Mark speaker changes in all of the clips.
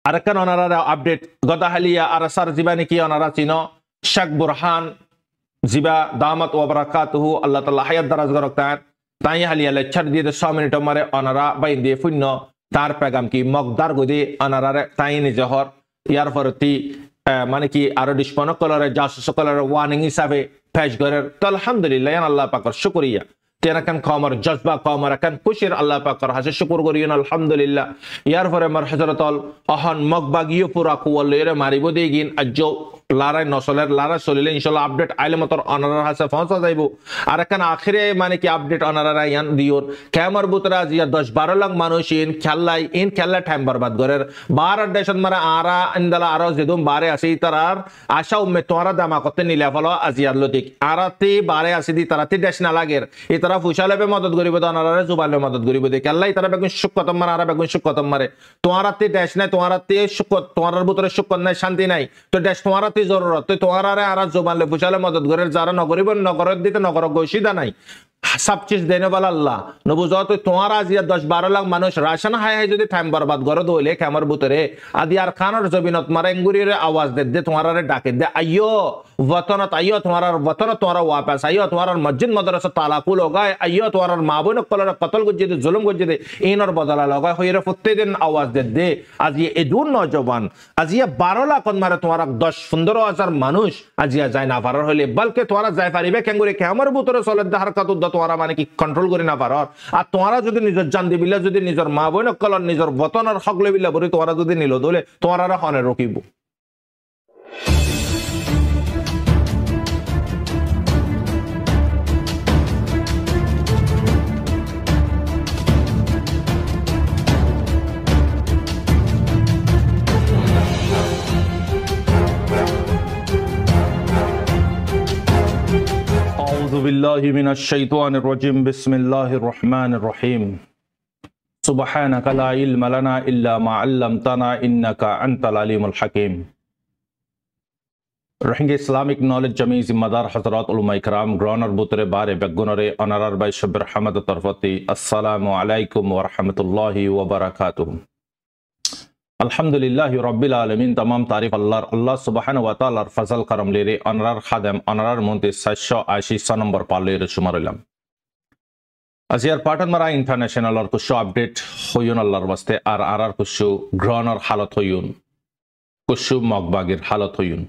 Speaker 1: আরেকখান অনারা update গদাহালিয়া আরাসার জিবা নাকি অনারা চিনো শেখ বুরহান জিবা দামাত ওয়া বারাকাতুহু আল্লাহ তাআলা হায়াত দারাজ গরকাত তাই হালিয়া লেকচার দিয়ে 100 মিনিট মারে অনারা বাইন দিয়ে শূন্য তার পেগাম কি মকদার গদি অনারা তাই নিজহর ইয়ার পরতি মানে কি আরো ডিসপন কলারে জাসুস কলারে ওয়ার্নিং হিসাবে পেশ করার তো আলহামদুলিল্লাহ আল্লাহ পাকের শুকরিয়া তেনাকান কমর জজবা কমর কান খুশির আল্লাহ পাকের হাসে শুকর করিয়েন আলহামদুলিল্লাহ ইয়ার পরে আমার হযরতল অহন মকবাগিও পুরা কুওয়ালের মারিব দেগিন আজ লারাই নসলের লারা চলিলে ইনশাআল্লাহ আপডেট আইলে মতর অনারার হাসে পৌঁছা যাইব আর এখন আখিরে মানে কি আপডেট অনারার ইয়ান দিওর কেমর বুতরা জিয়া 10-12 লাখ মানুষ ইন খেলা টাইম বরবাদ করের 12 দেশত মারা আরা ইনদালা আরো যেদম বারে আসি তারার আশা উম্মে তোরা দামা করতে নিলে ফলো আজিয়ার লতিক আরাতে বারে আসি দি তারাতে দেশ না লাগের এই তারা ফুসালেবে মদত করিব অনারারে জুবালে মদত করিব দে কেল্লাই তারা বেগুন সুখ কতম মারা আরা বেগুন সুখ কতম মারে তোরাতে দেশ নাই তোরাতে সুখ তোরার বুতরে সুখ নাই শান্তি নাই তো দেশ তোরা জরুরত তোমার আর জোবানলে ফুসালে মদত করে যারা নগরিব নগরের দিতে নগর গৈসিদা নাই সব চিজ দেনে বল আল্লাহ নবুজো তো তোমার আজ 10-12 লাখ মানুষ রাশন হাই যদি টাইম বরবাদ করে দইলে কেমর বুতরে আদি আর খানর জবিনত মারে এঙ্গুরিরে আওয়াজ দে তোমার ডাকে দে আইয়ো वतनत आइयो तुम्हारा वतन तुम्हारा वापस आइयो तुम्हारा मस्जिद मदरसा तालाकुल होगा आइयो तुम्हारा माबून कलर कत्ल गुज्जे दे जुल्म गुज्जे दे इन और बदला लगा होइरे फुत्ते दिन आवाज दे आज ये एदुन नौजवान आज ये 12 लाख मारे तुम्हारा 10-15,000 মানুষ आज ये जाय ना पारार হইলে বলকে তোমারা যাই পারিবে কেঙ্গুরে কেমর বুতরে চলে হারকাত উদ্দ তোমারা মানে কি কন্ট্রোল করে না পারার আর তোমারা যদি নিজের জান দিবিলা যদি নিজের মাবুন কলর নিজের বতনের হক লবিলা বলি তোমারা যদি নিল দলে তোমারা হনে রকিব أعوذ بالله من الشيطان الرجيم بسم الله الرحمن الرحيم سبحانك لا علم لنا إلا ما علمتنا إنك أنت العليم الحكيم রোহিঙ্গা ইসলামিক নলেজ জমি জিম্মাদার হযরত উলামায়ে کرام গ্রহণের বুতরে বারে বেগুনরে অনারার বাই শব্বির হামাদ তরফতি আসসালামু আলাইকুম ওয়া রাহমাতুল্লাহি ওয়া বারাকাতুহু আলহামদুলিল্লাহ রাব্বিল আলামিন तमाम तारीफ अल्लाह सुब्हानाहु वा ताआलार फजल करम लेरे अनरार खादम अनरार मन्ते 780 नंबर पालेर सुमारलाम আজিয়ার পাটন মারা ইন্টারন্যাশনাল আর কুশো আপডেট হইউন আল্লাহর ওয়াস্তে আর আরার কুশো গ্রহণের হালত হইউন কুশো মগবাগের হালত হইউন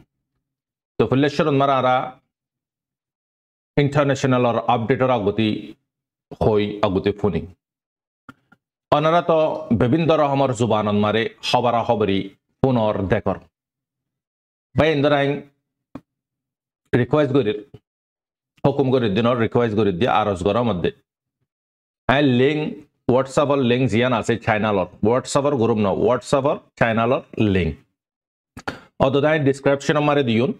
Speaker 1: তো ফুলেশ্বর মারা আরা ইন্টারন্যাশনাল আর আপডেটর আগতি হই আগতি ফোনি অনারা তো বিভিন্ন রকমের জুবানন মারে খবরা খবরি পুনর দেখর ভাই ইন্দরাইং রিকোয়েস্ট করি হুকুম করে দিনর রিকোয়েস্ট করে দিয়ে আরজ গরম মধ্যে লিঙ্ক হোয়াটসঅ্যাপর লিঙ্ক জিয়ান আছে চ্যানেলর হোয়াটসঅ্যাপর গ্রুপ ন হোয়াটসঅ্যাপর চ্যানেলর লিঙ্ক অদদাই ডিসক্রিপশন মারে দিউন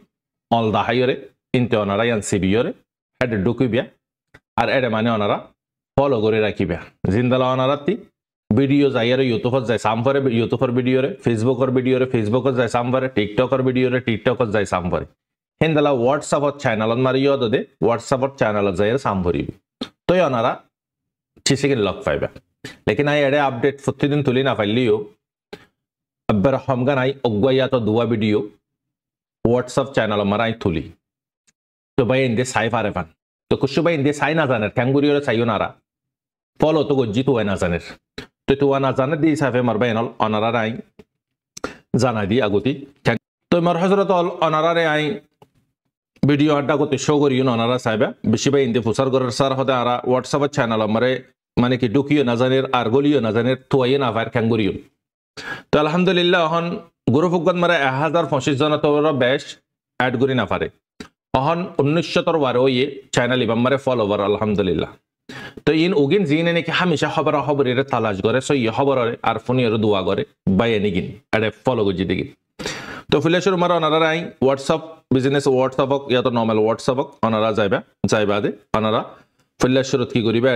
Speaker 1: অল দা হাইরে ইনতে অনারা ইয়ান সিবিয়রে হেড ঢুকিবিয়া আর এডে মানে অনারা ফলো করে রাখিবা জিন্দালা অনারাতি ভিডিও যাইয়ারে ইউটিউবত যাই সামফারে ইউটিউবের ভিডিওরে ফেসবুকের ভিডিওরে ফেসবুকত যাই সামফারে টিকটকের ভিডিওরে টিকটকত যাই সামফারে হিন্দালা হোয়াটসঅ্যাপত চ্যানেলত মারিও দে হোয়াটসঅ্যাপত চ্যানেলত যাইয়ারে সামফরিবি তই অনারা ঠিকই লক পাইবা লেকিন আই এডে আপডেট প্রতিদিন তুলি না পাইলিও আব্বার হমগানাই অগয়া তো দুয়া ভিডিও হোয়াটসঅ্যাপ চ্যানেল মারাই তুলি তো ভাই ইন্দে সাই পারে পান তো কুশু ভাই ইন্দে সাই না জানের ক্যাঙ্গুরিওরে চাইও নারা ফলো তো গজ্জি তো না জানের তো তুয়া না জানে দি হিসাবে মার বাইনল অনারা আই জানাই দি আগতি তো মার হযরত অনারারে আই ভিডিও আড্ডা করতে শো করিও অনারা সাইবা বেশি ভাই ইন্দে ফুসার করার সার হতে আরা হোয়াটসঅ্যাপ চ্যানেল মারে মানে কি ঢুকিও না জানের আর গলিও না জানের তোয়াই না ভার ক্যাঙ্গুরিও তো আলহামদুলিল্লাহ এখন গুরুফুকত মারে 1025 জন তো বেশ অ্যাড করি না পারে এখন 1900 বারে ওই চ্যানেল ইবাম মারে ফলোয়ার আলহামদুলিল্লাহ তো ইন ওগিন জিনে নাকি হামেশা খবরের তালাশ করে সো ইয়ে খবরের আর ফোনের দোয়া করে বাইনি গিন আরে ফলো গজি দিগি তো ফুলেশ্বর মারা অনারা আই হোয়াটসঅ্যাপ বিজনেস হোয়াটসঅ্যাপ ইয়া তো নর্মাল হোয়াটসঅ্যাপ অনারা যাইবা দে অনারা ফুলেশ্বরত কি করিবা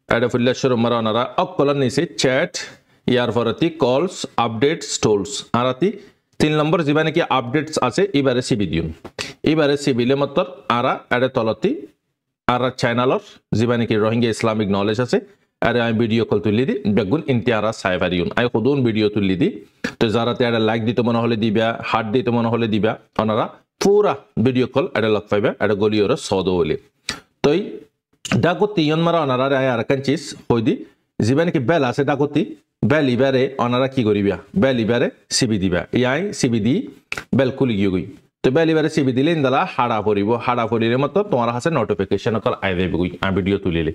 Speaker 1: এডে ফুলেশ্বর মারা অনারা অকলন নিছে চ্যাট ইয়ার পরতি কলস আপডেট স্টোলস আরাতি 3 নম্বর জিবা নাকি আপডেটস আছে এবারে সিবি দিউন এবারে সিবিলে মতর আরা এডে তলতি আর চ্যানেলর জিবা নাকি রোহিঙ্গা ইসলামিক নলেজ আছে আর আমি ভিডিও কল তুলি দি বেগুন ইন্তিয়ারা সাইফারিউন আই খুদুন ভিডিও তুলি দি তো যারা এটা লাইক দিতে মনে হলে দিবা হার্ট দিতে মনে হলে দিবা ওনারা পুরা ভিডিও কল এটা লগ পাইবা এটা গলিওর সদো বলে তই ডাকতি ইয়ন মারা ওনারা আর কান চিজ হই দি যিবা নাকি বেল আছে ডাকতি বেল ইবারে ওনারা কি করিবা বেল ইবারে সিবি দিবা ইয়াই সিবি দি বেল খুলি গই তো বেল ইবারে সিবি দিলে ইন্দালা হাড়া পড়িলে মতো তোমার হাতে নোটিফিকেশন কল আই দেবে গই আমি ভিডিও তুলিলে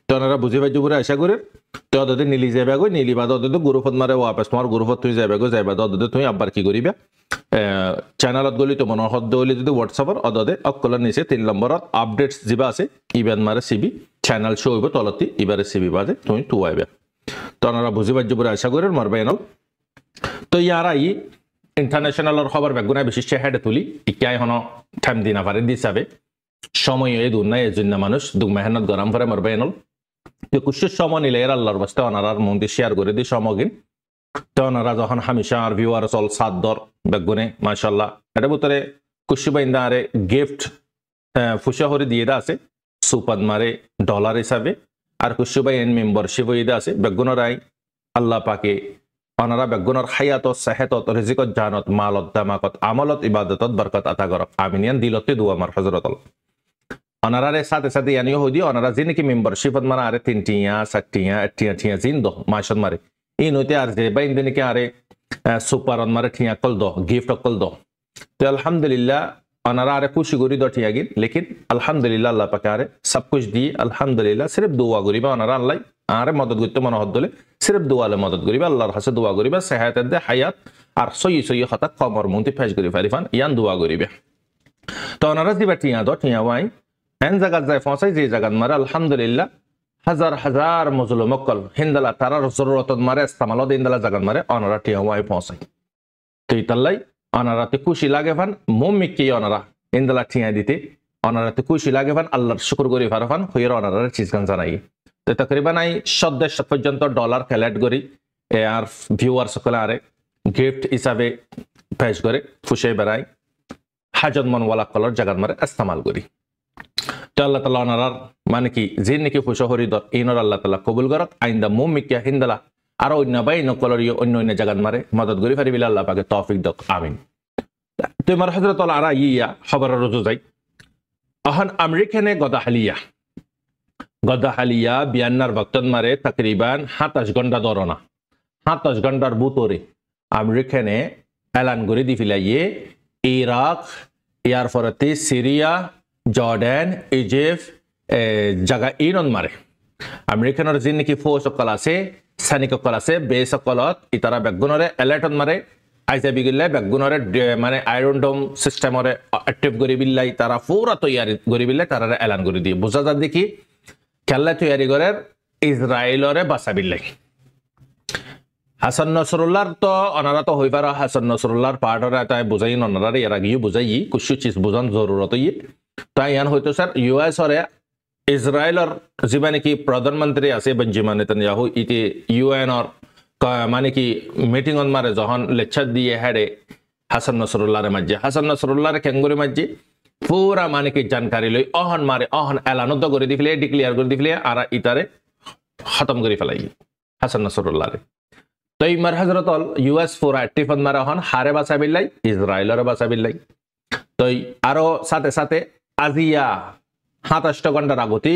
Speaker 1: তো ওনারা বুঝে পাইছো পুরো আশা করে তো ওদের নিলি যাবে গই নিলি বাদ ওদের গ্রুপত মারে ওয়াপস তোমার গ্রুপত তুই যাবে গো যাইবা ওদের তুমি আবার কি করিবা চ্যানেলত গলি তো মনে হদ দলি যদি হোয়াটসঅ্যাপর ওদের অকলের নিচে 3 নম্বরত আপডেটস যিবা আছে ইভেন্ট মারে সিবি চ্যানেল শো হইব তলতি ইবারে সিবি বাদে তুমি তুয়াইবা তো ওনারা বুঝে পাইছো পুরো আশা করে মারবে এনল তো ইয়ারা ই ইন্টারন্যাশনালের খবর বেগুনা বিশেষ হেডে তুলি ইকাই হন টাইম দিনা পারে দিছাবে সময় এই দুন নাই এজন্য মানুষ দুঃখ মেহনত গরম করে মারবে এনল তো কুশ সময় নিলে এর আল্লাহর বাস্তে ওনারার মন্দি শেয়ার করে দি সমগিন তো ওনারা যখন হামেশা আর ভিউয়ার চল সাদর বেগুনে মাশাআল্লাহ এটা ভিতরে কুশি বাইন্দা আরে গিফট ফুসা হরে দিয়ে দা আছে সুপার মারে ডলার হিসাবে আর কুশি বাই এন মেম্বারশিপ হয়ে দা আছে বেগুনের আই আল্লাহ পাকে ওনারা বেগুনের হায়াত সাহেতত রিজিকত জানত মালত দামাকত আমলত ইবাদতত বরকত আতা করক আমিনিয়ান দিলতে দোয়া মার হযরতল ওনারারে সাথে সাথে ইয়ানিও হই দি ওনারা যিনি কি মেম্বারশিপত মারা আরে 3টিয়া 7টিয়া 8টিয়া জিন দো মাসত মারে এই নইতে আর যে বাইন দিনে কি আরে সুপার অন মারে ঠিয়া কল দো গিফট কল দো তো আলহামদুলিল্লাহ ওনারা আরে খুশি করি দো ঠিয়া গিন লেকিন আলহামদুলিল্লাহ আল্লাহ পাকে আরে সব কুছ দি আলহামদুলিল্লাহ সির্ফ দোয়া করিবা ওনারা আল্লাহ আরে মদদ করতে মনে হদ দলে সির্ফ দোয়ালে মদদ করিবা আল্লাহর কাছে দোয়া করিবা সেহাত দে হায়াত আর সই হতা কমর মুন্তি ফেজ করি ফারিফান ইয়ান দোয়া করিবে তো ওনারা দিবা ঠিয়া দো ঠিয়া ওয়াই এন জায়গা যায় পৌঁছাই যে জায়গা মারে আলহামদুলিল্লাহ হাজার হাজার মজলুম অকল হিন্দালা তারার জরুরত মারে ইস্তেমাল ইন্দালা জাগান মারে অনারা টিয়া ওয়াই পৌঁছাই তো ইতাল্লাই অনারাতে খুশি লাগে ফান মুমিকি অনারা ইন্দালা টিয়া দিতে অনারাতে খুশি লাগে ফান আল্লাহর শুকর করি ফারফান হইর অনারার চিজগান জানাই তো তকরিবান আই 100 পর্যন্ত ডলার কালেক্ট করি আর ভিউয়ার সকলে আরে গিফট হিসাবে পেশ করে ফুসে বেড়াই হাজত মনওয়ালা কলর জাগান মারে ইস্তেমাল করি তো আল্লাহ তাআলা ওনার মানে কি যে নাকি খুশি হরিদর ইনর আল্লাহ তাআলা কবুল করক আইন্দা মুমিকিয়া হিন্দালা আর অন্য বাই নকলর অন্য অন্য জায়গাত মারে মদদ করি ফারিবিল আল্লাহ পাকে তৌফিক দক আমিন তো মার হযরত আরা ইয়া খবর রজু যাই আহন আমেরিকানে গদাহালিয়া বিয়ান্নার বক্তন মারে তকরিবান 27 ঘন্টা দরনা 27 ঘন্টার ভিতরে আমেরিকানে এলান করে দি ফিলাইয়ে ইরাক ইয়ার ফরতে সিরিয়া জর্ডান ইজিপ্ট জায়গা ইনন মারে আমেরিকানের যে নাকি ফৌজ সকল আছে সৈনিক সকল আছে বেস সকলত ইতারা বেগুনরে এলার্টন মারে আইসা বিগিল্লা বেগুনরে মানে আয়রন ডোম সিস্টেমরে অ্যাক্টিভ করে বিল্লাই তারা পুরা তৈয়ারি করে বিল্লাই তারা এলান করে দিয়ে বোঝা যায় দেখি খেলা তৈয়ারি করে ইসরায়েলরে বাঁচা বিল্লাই হাসান নসরুল্লাহর তো ওনারা তো হই পারা হাসান নসরুল্লাহর পার্টরে তাই বুঝাই ওনারা এর আগেও বুঝাই কিছু চিজ বুঝান জরুরত তাই ইয়ান হয়তো স্যার ইউএস হরে ইসরায়েলর যিবা নাকি প্রধানমন্ত্রী আছে বেঞ্জামিন নেতানিয়াহু ইতি ইউএনর মানে কি মিটিং অন মারে যখন লেকচার দিয়ে হেডে হাসান নসরুল্লাহর মাঝে হাসান নসরুল্লাহর কেঙ্গুরি মাঝে পুরা মানে কি জানকারি লই অহন মারে অহন এলানত করে দিফলে ডিক্লেয়ার করে দিফলে আর ইতারে খতম করে ফেলাই হাসান নসরুল্লাহরে তো এই মার হযরতল ইউএস পুরা অ্যাক্টিভ অন মারে অহন হারে বাঁচা বিল্লাই ইসরায়েলরে বাঁচা বিল্লাই তো আরো সাথে সাথে আজিয়া 27 ঘন্টার আগতি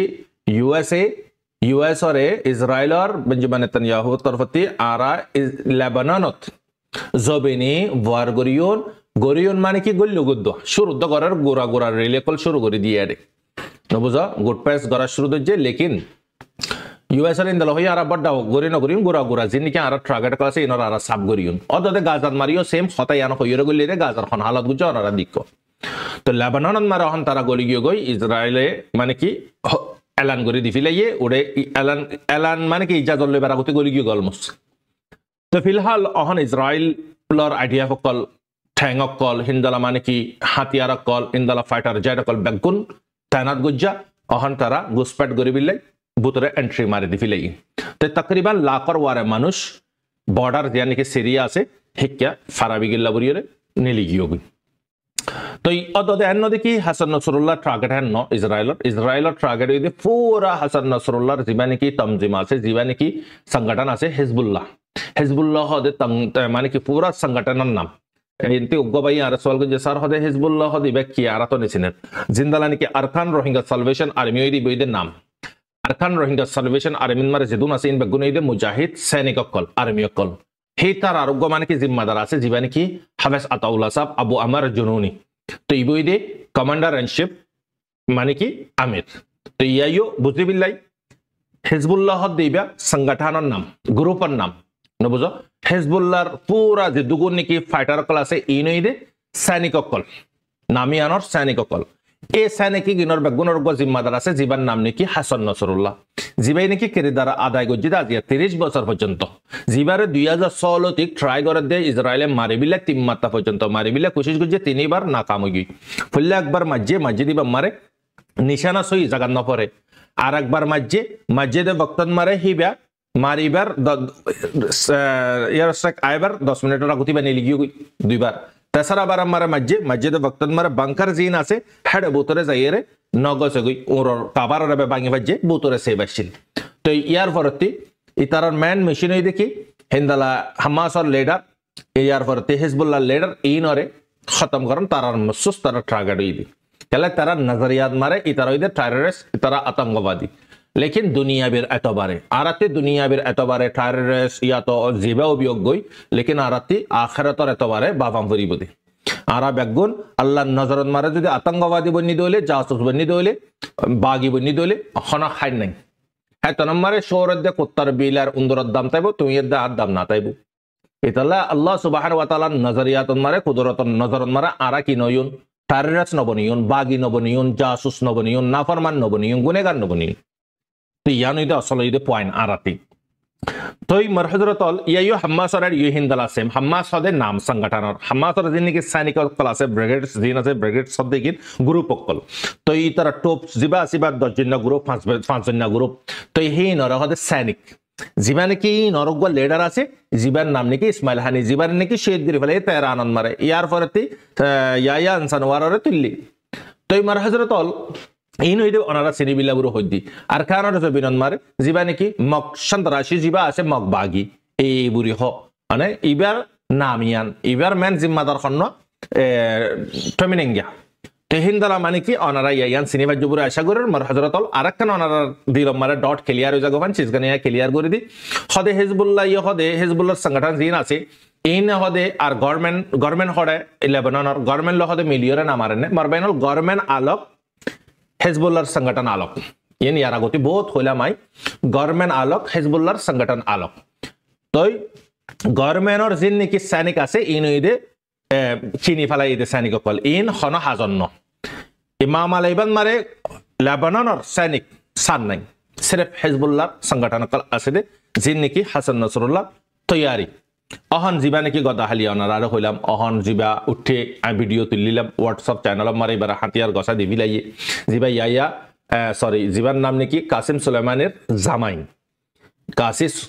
Speaker 1: ইউএসরে ইসরায়েলর বেঞ্জামিন নেতানিয়াহুর তরফতি আরা লেবাননত জবিনি ওয়ার গরিয়ন মানে কি গল্লু গুদ্দ শুরুদ্ধ করার গোড়া রিলেকল শুরু করে দিয়ে আরে নবুঝ গুড প্যাস করা শুরু দিচ্ছে লেকিন ইউএসর ইন্দল হই আর বড় গরিয়ন গোড়া যিনি কি আর টার্গেট করা আছে ইনর আর সাব গরিয়ন অদতে গাজাত মারিও সেম হতাই আন হইরে গল্লি রে গাজার খন হালত গুজ আর দিক তো লেবাননত মারা হন তারা গলি গিয়ে গই ইসরায়েলে মানে কি এলান করে দি ফিলাইয়ে ওরে এলান মানে কি ইজাজত লই বারাগতি গলি গিয়ে গলমস তো ফিলহাল অহন ইসরায়েলর আইডিয়া সকল ঠ্যাং অকল হিন্দালা মানে কি হাতিয়ার অকল ইন্দালা ফাইটার জেট অকল বেগুন তাইনাত গুজ্জা অহন তারা ঘুসপেট করে বিলাই ভিতরে এন্ট্রি মারি দি ফিলাই তো তকরিবান লাখর ওয়ারে মানুষ বর্ডার যে নাকি সিরিয়া আছে হিক্কা ফারাবি গিল্লা বরিয়ে নেলি গিয়ে তো অদদে হেন দেখি হাসান নসরুল্লাহ টার্গেট হেন ইসরায়েলের টার্গেট হইতে পুরা হাসান নসরুল্লাহর যিবা নাকি তমজিম আছে যিবা নাকি সংগঠন আছে হিজবুল্লাহ হদে মানে কি পুরা সংগঠনের নাম এনতে উগ্গবাই আর সওয়াল যে স্যার হদে হিজবুল্লাহ হদে ইবা কি আর তো নিছিনেন জিন্দালা নাকি আরকান রোহিঙ্গা সালভেশন আর্মি হইদি বইদের নাম আরকান রোহিঙ্গা সালভেশন আর্মিন মারে যেদুন আছে ইন বেগুন হইদে মুজাহিদ সৈনিক অকল আর্মি অকল হে তার আরোগ্য মানে কি জিম্মাদার আছে যিবা নাকি হাফেজ আতাউল্লাহ সাহেব আবু আমার জুনুনি তো ইবইদে কমান্ডার ইন চিফ মানে কি আমির তো ইয়াইও বুঝতে বিল্লাই হিজবুল্লাহ দিবা সংগঠনের নাম গ্রুপের নাম নবুঝো হিজবুল্লাহর পুরা যে দুগুণ নাকি ফাইটার কল আছে ইনইদে সৈনিক অকল নামিয়ানোর সৈনিক অকল এই সৈনিক গিনর বেগুনের জিম্মাদার আছে যিবার নাম নাকি হাসান নসরুল্লাহ যিবাই নাকি কেরিদার আদায় গজ্জিদা আজিয়া 30 বছর পর্যন্ত যিবারে 2016 ঠিক ট্রাই করে দে ইসরায়েলে মারিবিলা 3 মাত্রা পর্যন্ত মারিবিলা কোশিশ গজ্জে 3 বার নাকাম হই ফুল্লা একবার মাঝে দিবা মারে নিশানা সই জাগান ন পরে আর একবার মাঝে বক্তন মারে হিবা মারিবার ইয়ার আইবার 10 মিনিটের আগুতি বানি লিগিও দুইবার তেসরা বার মারে মাঝে বক্তন মারে বাংকার জিন আছে হেড বুতরে যাইরে নগসে গই ওর কাবার রে বাঙি বাজে বুতরে সে বাসিল তো ইয়ার পরতি ইতার ম্যান মেশিন হই দেখি হিন্দালা হামাসর লিডার ইয়ার পরতি হিজবুল্লাহ লিডার ইনরে খতম করন তারার মসুস তারা টার্গেট হইদি তাহলে তারা নজরিয়াত মারে ইতার হইদে টেররিস্ট ইতারা আতঙ্কবাদী लेकिन दुनिया बिर एतबारे आरती दुनिया बिर एतबारे टेररिस्ट या तो जीवा उपयोग गई लेकिन आरती आखिरतर एतबारे बाबाम फरी बुदी आरा बेगुन अल्लाह नजरत मारे যদি আতঙ্কবাদী বনি দইলে জাসুস বনি দইলে বাগি বনি দইলে হনা খাই নাই হ্যাঁ তনমারে শহরের দে কুত্তার বিলার উন্দরত দাম তাইবো তুমি এর দা দাম না তাইবো এতালা আল্লাহ সুবহানাহু ওয়া তাআলা নজরিয়াত মারে কুদরত নজরত মারে আরা কি নয়ুন টেররিস্ট নবনিয়ন বাগি নবনিয়ন জাসুস নবনিয়ন নাফরমান নবনিয়ন গুনেগার নবনিয়ন তো ইয়ানুইদে আসলে ইদে পয়েন্ট আরাতি তোই মরহজরতল ইয়াইও হাম্মাসরের ইউ হিন্দালা সেম হাম্মাস হদে নাম সংগঠনের হাম্মাসর জিনিকে সৈনিক অকল আছে ব্রিগেড জিন আছে ব্রিগেড সদ্দিকিন গ্রুপ অকল তো ই তারা টপ জিবা আসিবা 10 জন গ্রুপ 5 জন গ্রুপ তো হি নর হদে সৈনিক জিবা নাকি নরগ লিডার আছে জিবার নাম নাকি ইসমাইল হানি জিবার নাকি শহীদ গরি ফেলে তেরা আনন্দ মারে ইয়ার পরেতে ইয়ায়া আনসানওয়াররে তুললি তোই মরহজরতল ইন হইদে অনারা সিনিবিলা বুড়ো হইদি আর কারণ বিনন মারে যিবা নাকি মক সন্ত্রাসী যিবা আছে মক বাগি এই বুড়ি হ মানে ইবার নামিয়ান ইবার মেন জিম্মাদার খন্ন টমিনেঙ্গা তেহিনদালা মানে কি অনারা ইয়ান সিনেমা জুবুরে আশা করেন মার হজরতল আরেকখান অনারা দিল মারে ডট ক্লিয়ার হয়ে যাগোবান চিজগানে ক্লিয়ার করে দি হদে হিজবুল্লাহ হদে হিজবুল্লাহর সংগঠন জিন আছে ইন হদে আর গভর্নমেন্ট হদে লেবাননের গভর্নমেন্ট হদে মিলিয়রে নামারেনে মারবাইনল গভর্নমেন্ট আলোক হিজবুল্লাহর সংগঠন আলোক ইন ইয়ার আগতি বহুত হইলা মাই গভর্নমেন্ট আলোক হিজবুল্লাহর সংগঠন আলোক তই গভর্নমেন্টর জিন নাকি সৈনিক আছে ইন ইদে চিনি ফেলাই ইদে সৈনিক অকল ইন হন হাজন্ন ইমাম আলাইবান মারে লেবাননের সৈনিক সান নাই সির্ফ হিজবুল্লাহর সংগঠন অকল আছে দে জিন নাকি হাসান নসরুল্লাহ তৈয়ারি অহন জিবা নাকি গদা হালি অনার হইলাম অহন জিবা উঠে ভিডিও তুলিলাম হোয়াটসঅ্যাপ চ্যানেল মারে এবার হাতিয়ার গসা দিবি লাইয়ে জিবা ইয়াইয়া সরি জিবার নাম নাকি কাসিম সুলাইমানের জামাই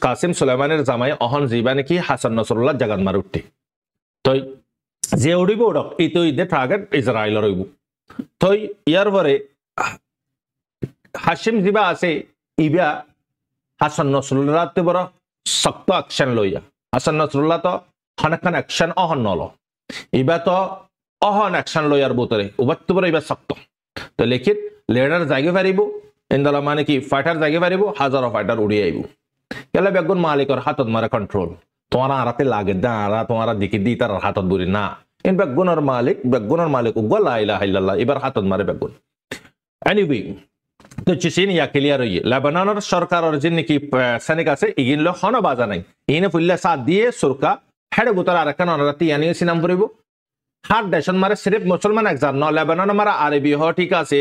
Speaker 1: কাসিম সুলাইমানের জামাই অহন জিবা নাকি হাসান নসরুল্লাহ জাগান মার উঠে তই যে উড়িব উড়ক এই তো ইদে টার্গেট ইসরায়েল রইব তই ইয়ার পরে হাসিম জিবা আছে ইবা হাসান নসরুল্লাহ তে বড় শক্ত অ্যাকশন লইয়া হাসান নসরুল্লাহ তো অনেকখান অ্যাকশন অহন নল এবার তো অহন অ্যাকশন লইয়ার বোতরে উবাত্ত বড় এবার শক্ত তো লেখিত লিডার জাগে পারিব ইন্দালা মানে কি ফাইটার জাগে পারিব হাজারো ফাইটার উড়িয়ে আইব কেলা বেগুন মালিকর হাতত মারে কন্ট্রোল তোমার আরাতে লাগে দাঁড়া তোমার দিকে দি তার হাতত বুড়ি না ইন বেগুনের মালিক উগলা ইলাহা ইল্লাল্লাহ এবার হাতত মারে বেগুন এনিওয়ে তো চিসিন ইয়া ক্লিয়ার হইয়ে লেবাননের সরকারের যে নাকি সৈনিক আছে ইগিনলো হন বাজা নাই ইনে ফুল্লা সাথ দিয়ে সরকা হেড বুতর আরেকখান অনারাতি ইয়ানি সিনাম করিব হার দেশন মারে সিরিফ মুসলমান একজন ন লেবানন মারা আরবি হ ঠিক আছে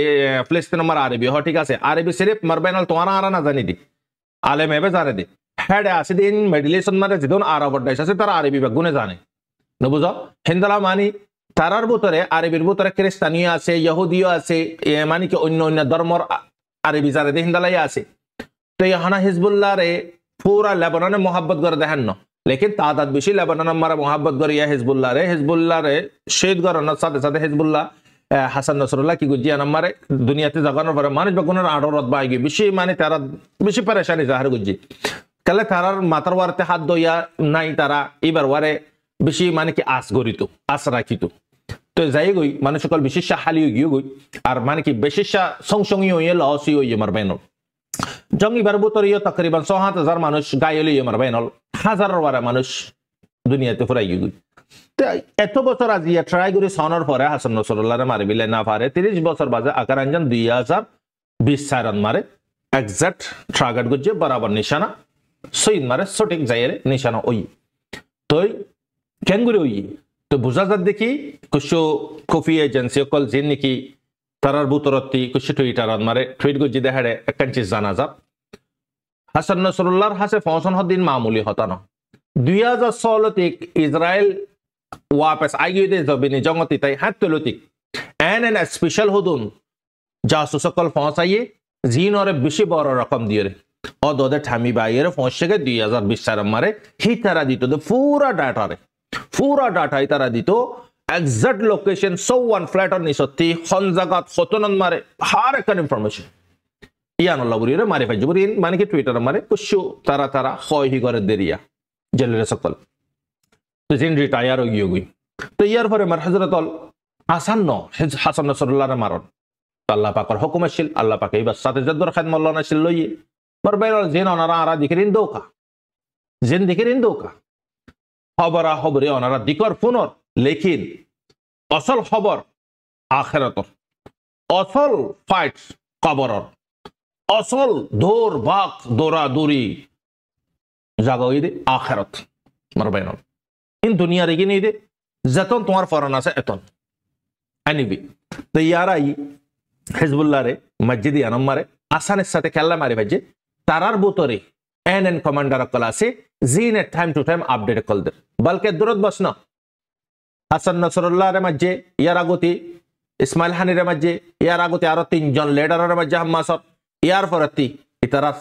Speaker 1: ফিলিস্তিন মারা আরবি হ ঠিক আছে আরবি সিরিফ মারবাইনাল তোমার আরা না জানি দি আলেম এবে জানে দি হেড আছে দিন মিডল ইস্ট মারে যেদন আরব দেশ আছে তারা আরবি বেগুনে জানে নবুঝ হিন্দালা মানি তারার বুতরে আরবির বুতরে খ্রিস্টানীয় আছে ইহুদিও আছে মানে কি অন্য ধর্মর আরবি জানে দি হিন্দালাই আছে তো ইহানা হিজবুল্লাহ রে পুরা লেবাননে মোহাব্বত করে দেখেন না लेकिन तादाद बेशी लेबानन मारा मोहब्बत करिया हिजबुल्लाह रे शहीद करन साथे साथे हिजबुल्लाह হাসান নসরুল্লাহ কি গুজি আনামারে দুনিয়াতে জাগানোর পরে মানুষ বেগুনের আড়রত বাই গিয়ে বেশি মানে তারা বেশি পেরেশানি যাহার গুজি কালে তারার মাথার ওয়ারতে হাত দইয়া নাই তারা এবার ওয়ারে বেশি মানে কি আস গরিত আস রাখিত তো যাই গই মানে সকল বিশেষ হালি গিয়ে গই আর মানে কি বিশেষ সংসঙ্গী হইয়ে লসি হইয়ে মার বেনল জঙ্গি বার বুতর ইয়ে তকরিবান ৭,০০০ মানুষ গায়েলি মার বেনল হাজারের ওয়ারে মানুষ দুনিয়াতে ফুরাই গই এত বছর আজি ট্রাই করে সনর পরে হাসান নসরুল্লাহরে মারি বিলে না পারে ৩০ বছর বাজে আকারাঞ্জন ২০২০ সাইরান মারে এক্সাক্ট টার্গেট গুজে বরাবর নিশানা সইদ মারে সঠিক জায়গায় নিশানা ওই তই কেন করে ওই তো বোঝা যাত দেখি কিছু কফি এজেন্সি অকল যে নাকি তারার বুতরত্তি কিছু টুইটারত মারে টুইট গুজি দেখাড়ে একখান চিজ জানা যাত হাসান নসরুল্লাহর হাসে ফসন হদিন মামুলি হতানো ২০১৬ ইসরায়েল वापस आई जमीनी जंगती तई हाथ तुलतिक एन स्पेशल हुदुन जासूस कल फौस आइए जीन और बेशी बड़ रकम दिए और दोदे ठामी बाइये फौसे के 2020 साल मारे ही तरह दी तो पूरा डाटा ही तरह दी तो एग्जैक्ट लोकेशन 101 फ्लैट और निसत्ती हन जगह खतनन मारे हर एक इंफॉर्मेशन यान अल्लाह बुरी रे मारे फजबुरी माने कि ट्विटर मारे कुछ तारा होय ही करे देरिया जलरे सकल तो जिन रिटायर हो गई तो यार परे मार हजरत आसान न हासान नसरुल्लाह रे मारन अल्लाह पाकर हुकुम आछिल अल्लाह पाके बस साथे जद्दर खादम अल्लाह नाछिल लइए मार बेरल जिन ओनारा आरा दिखरिन दोका जिन दिखरिन दोका खबरा खबरे ओनारा दिकर फुनर लेकिन असल खबर आखिरतर असल फाइट कबरर असल दौर भाग दौरा दूरी जागोई दे आखिरत मार बेरल इन दुनिया रेगी नहीं दे जतन तुम्हार फौरन से एतन एनीवे तो यार आई हिजबुल्लाह रे मस्जिद अनम मारे आसान साथे खेला मारे भाजे तारार बुतरे एन कमांडर क्लासे जीन टाइम टू टाइम अपडेट कल दे बल्कि दुरत बसना हासान नसरुल्लाह रे मज्जे यार आगोती इस्माइल हानी रे मज्जे यार आगोती आरो 3 जन लीडर रे मज्जे हमासर यार फरती इतरा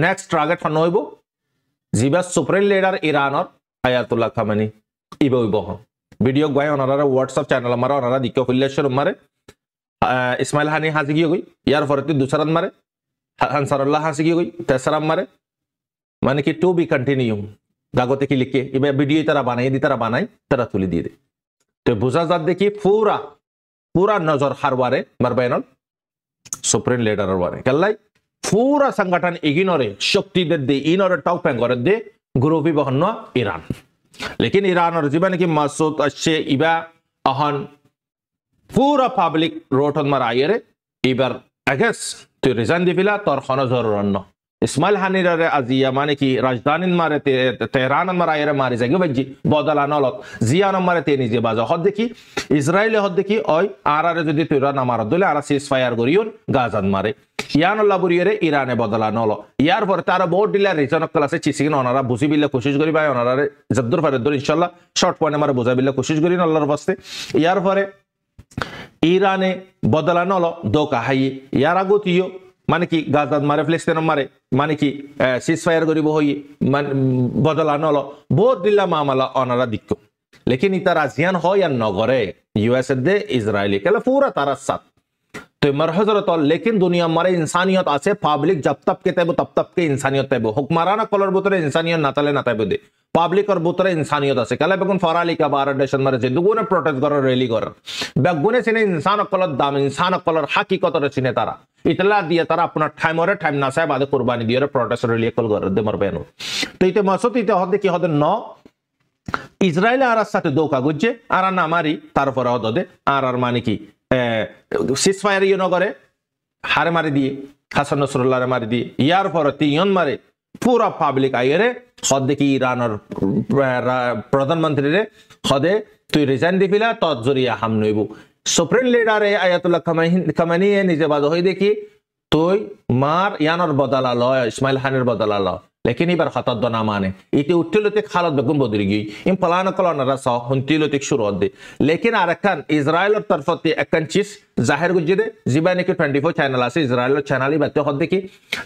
Speaker 1: नेक्स्ट टारगेट फन होइबो जिबा सुप्रीम लीडर ईरान और आयातुल्लाह खामेनी इबो इबो वीडियो गाय ओनारा व्हाट्सएप चैनल मारा ओनारा दिक्को खुल्लेश्वर मारे इस्माइल हानी हाजी गई यार फरती दूसरा मारे अंसारुल्लाह हाजी गई तेसरा मारे माने कि टू बी कंटिन्यू दागोते की लिखे इबे वीडियो तरह बनाई तरह तुली दिए दे तो बुझा जात देखी पूरा नजर हारवारे मरबैनल सुप्रीम लीडर वारे कल्लाई पूरा संगठन इगिनोरे शक्ति दे इनोरे टॉक पेंगोरे दे ग्रुपी बहन ईरान लेकिन ईरान और जीवन की मसूद अच्छे इबा अहन पूरा पब्लिक रोटन मर आये रे इबर अगेस तो रिजाइन दिफिला तोर खाना जरूर न इस्माइल हानी रे अजिया माने की राजधानी मारे तेहरान मर आये रे मारी जाएगी वज्जी बदला नलत जियान मारे तेनी जे बाजा हद देखी इजराइल हद देखी ओय आरारे जदि तोरा ना मार दले आरा सीज फायर करियोन गाजान मारे यान अल्लाह बुरिये ईराने बदला नलो यार पर तारा बहुत डिले रीजन क्लासे चिसिगिन ओनारा बुझी बिल्ले कोशिश करी भाई ओनारा जद्दुर फरेदुर इंशाल्लाह शॉर्ट पॉइंट मारे बुझा बिल्ले कोशिश करी अल्लाहर वास्ते यार परे ईराने बदला नलो दो कहाई यार आगोतियो माने कि गाजाद मारे फिलिस्तीन मारे माने कि सीज फायर करिबो होई बदला नलो बहुत डिले मामला ओनारा दिक्को लेकिन इता राजियान हो या नगरे यूएसए दे इजराइली कला पूरा तारा साथ तो मरहजरत लेकिन दुनिया मारे इंसानियत आसे पब्लिक जब तब के तब के इंसानियत तब हुक्मराना कलर बुतरे इंसानियत नाताले नाताब दे पब्लिक और बुतरे इंसानियत आसे कला बेगुन फराली का बार देशन मारे जे दुगुने प्रोटेस्ट कर रैली कर बेगुने सिने इंसान कलर दाम इंसान कलर हकीकत रे सिने तारा इतला दिया तारा अपना टाइम और टाइम ना साहब आदे कुर्बानी दिए प्रोटेस्ट रैली कल कर दे मर बेनो तो इते मसत इते हद की हद न इजराइल आरार साथे धोखा गुज्जे आरा ना मारी तार पर हद दे आरार माने की सीज फायर इयो नगरे हारे मारी दिए हासान नसरुल्लाह रे मारी दिए यार पर तीन मारे पूरा पब्लिक आये रे खद देखी ईरान और प्रधानमंत्री रे खदे तु रिजाइन दिफिला तो जरिया हम नइबो सुप्रीम लीडर रे आयातुल्लाह खामेनी निजे बाजो होई देखी तोय मार यानर बदला लो इस्माइल हानिर बदला लो लेकिन इबार खतत दो ना माने इते उट्टिलतिक हालत बेगुन बदरी गई इम फलाना कलना रसा हुंतिलतिक शुरू दे लेकिन आरकान इजराइल और तरफती एकन चीज জাহির গুজি দে জিবা নাকি 24 চ্যানেল আছে ইসরায়েলের চ্যানেলই বাতে হদ দেখি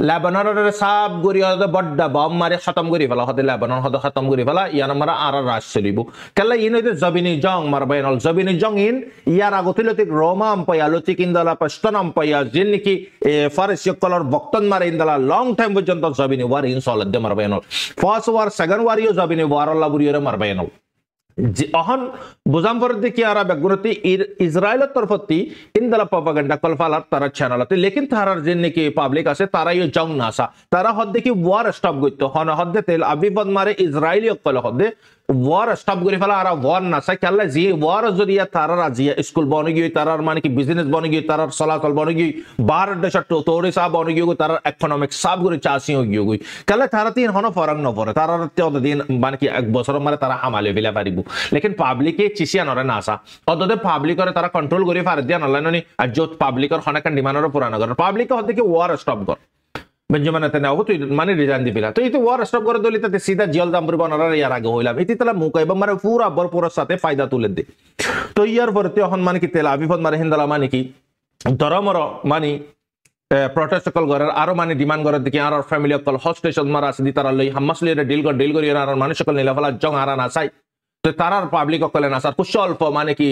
Speaker 1: লেবাননের সাব গরি হদ বড্ডা বম মারে খতম করি ফেলা হদ লেবানন হদ খতম করি ফেলা ইয়ান মারা আর রাজ চলিব কেলা ইন হইতে জবিনি জং মারবাইনল জবিনি জং ইন ইয়ার আগতিলতিক রোমাম পয়া লতিক ইনদালা পস্তনম পয়া জিন নাকি ফারসিয় কলর বক্তন মারে ইনদালা লং টাইম পর্যন্ত জবিনি ওয়ার ইন সলদ দে মারবাইনল ফার্স্ট ওয়ার সেকেন্ড ওয়ার ইউ জবিনি ওয়ার আল্লাহ বুরিয়রে মারবাইনল অহন বুজাম পরদি কি আরা বেগুনতি ইসরায়েলের তরফতি ইনদালা প্রপাগান্ডা কলফালার তারা চ্যানেলতে লেকিন তারার যে নাকি পাবলিক আছে তারা ইউ জং নাসা তারা হদ্দে কি ওয়ার স্টপ গইতো হন হদ্দে তেল আবিবদ মারে ইসরায়েলি অকল হদ্দে ওয়ার স্টপ করে ফেলা আর ওয়ার নাসা কেলা জি ওয়ার জরিয়া তারার আজিয়া স্কুল বনে গিয়ে তারার মানে কি বিজনেস বনে গিয়ে তারার চলাচল বনে গিয়ে বার দেশত তোরে সাব বনে গিয়ে তারার ইকোনমিক সাব করে চাষি হয়ে গিয়ে কেলা তারা তিন হন ফরক নপরে তারার দিন মানে কি এক বছর মারে তারা হামালে ফেলা পারিব লেকিন পাবলিকে চিসিয়া নরে নাসা অদতে পাবলিকরে তারা কন্ট্রোল করে ফার দিয়া নলানি আর যত পাবলিকর হনাকান ডিমান্ডর পুরানো করে পাবলিক হতে কি ওয়ার স্টপ কর বেঞ্জামিন নেতানিয়াহু তুই মানে রিজাইন দি পিলা তো এই তো ওয়ার স্টপ করে দলি তাতে সিধা জেল দাম পরিব নরার ইয়ার আগে হইলাম এটি তালা মুকা এবং মানে পুরা বরপুরের সাথে ফায়দা তুলে দে তো ইয়ার পরে এখন মানে কি তেল আবিফত মারে হিন্দালা মানে কি ধরমর মানে প্রটেস্ট কল করার আরো মানে ডিমান্ড করার দিকে আর ফ্যামিলি কল হস্টেশন মারা আছে দি তারা লই হামাস লই ডিল করি আর মানুষ সকল নিলাফলা জং আরা না চাই তো তারার পাবলিক অকলে না স্যার কুশল্প মানে কি